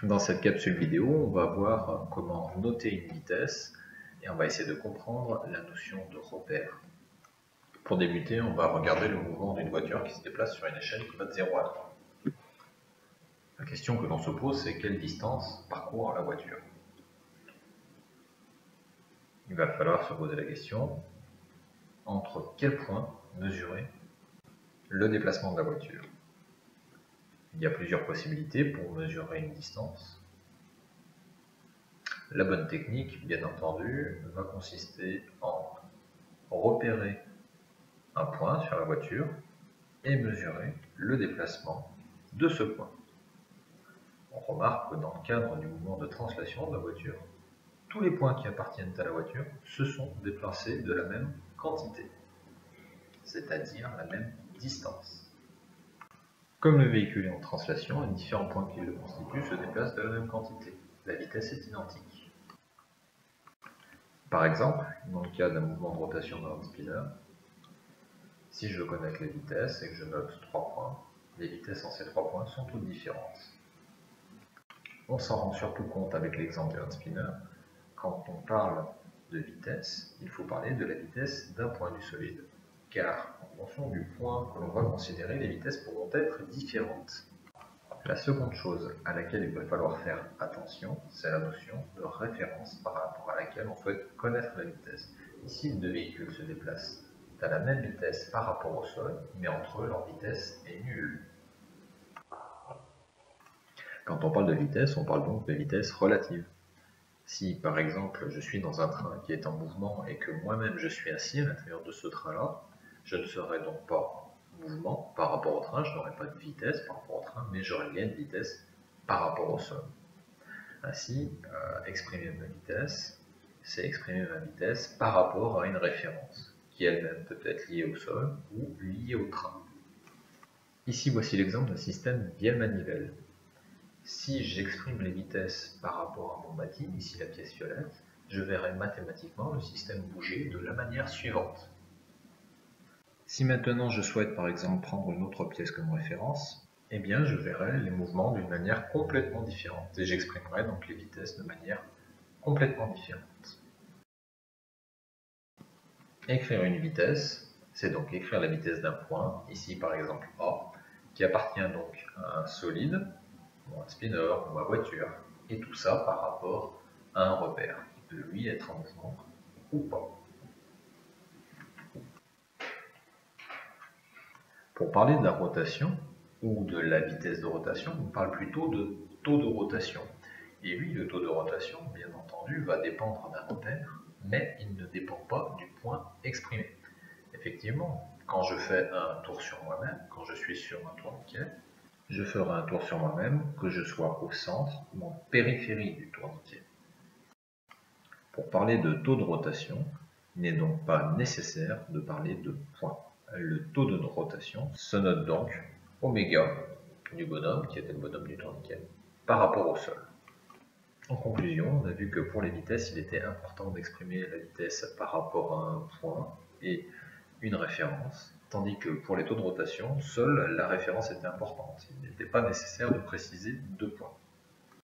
Dans cette capsule vidéo, on va voir comment noter une vitesse et on va essayer de comprendre la notion de repère. Pour débuter, on va regarder le mouvement d'une voiture qui se déplace sur une échelle qui va de 0 à 3. La question que l'on se pose, c'est quelle distance parcourt la voiture. Il va falloir se poser la question entre quel point mesurer le déplacement de la voiture. Il y a plusieurs possibilités pour mesurer une distance. La bonne technique, bien entendu, va consister en repérer un point sur la voiture et mesurer le déplacement de ce point. On remarque que dans le cadre du mouvement de translation de la voiture, tous les points qui appartiennent à la voiture se sont déplacés de la même quantité, c'est-à-dire la même distance. Comme le véhicule est en translation, les différents points qui le constituent se déplacent de la même quantité. La vitesse est identique. Par exemple, dans le cas d'un mouvement de rotation d'un hand spinner, si je veux connaître les vitesses et que je note 3 points, les vitesses en ces 3 points sont toutes différentes. On s'en rend surtout compte avec l'exemple du hand spinner. Quand on parle de vitesse, il faut parler de la vitesse d'un point du solide, car en fonction du point que l'on va considérer, les vitesses pourront être différentes. La seconde chose à laquelle il va falloir faire attention, c'est la notion de référence par rapport à laquelle on souhaite connaître la vitesse. Ici, deux véhicules se déplacent à la même vitesse par rapport au sol, mais entre eux, leur vitesse est nulle. Quand on parle de vitesse, on parle donc de vitesse relative. Si, par exemple, je suis dans un train qui est en mouvement et que moi-même je suis assis à l'intérieur de ce train-là, je ne serai donc pas en mouvement par rapport au train, je n'aurai pas de vitesse par rapport au train, mais j'aurai bien de vitesse par rapport au sol. Ainsi, exprimer ma vitesse, c'est exprimer ma vitesse par rapport à une référence, qui elle-même peut être liée au sol ou liée au train. Ici, voici l'exemple d'un système via manivelle. Si j'exprime les vitesses par rapport à mon bâti, ici la pièce violette, je verrai mathématiquement le système bouger de la manière suivante. Si maintenant je souhaite par exemple prendre une autre pièce comme référence, eh bien je verrai les mouvements d'une manière complètement différente et j'exprimerai donc les vitesses de manière complètement différente. Écrire une vitesse, c'est donc écrire la vitesse d'un point, ici par exemple A, qui appartient donc à un solide, un spinner ou ma voiture, et tout ça par rapport à un repère qui peut lui être en mouvement ou pas. Pour parler de la rotation ou de la vitesse de rotation, on parle plutôt de taux de rotation. Et oui, le taux de rotation, bien entendu, va dépendre d'un repère, mais il ne dépend pas du point exprimé. Effectivement, quand je fais un tour sur moi-même, quand je suis sur un tourniquet, je ferai un tour sur moi-même, que je sois au centre ou en périphérie du tourniquet. Pour parler de taux de rotation, il n'est donc pas nécessaire de parler de point. Le taux de rotation se note donc oméga du bonhomme, qui était le bonhomme du tourniquet, par rapport au sol. En conclusion, on a vu que pour les vitesses, il était important d'exprimer la vitesse par rapport à un point et une référence, tandis que pour les taux de rotation, seule la référence était importante. Il n'était pas nécessaire de préciser deux points.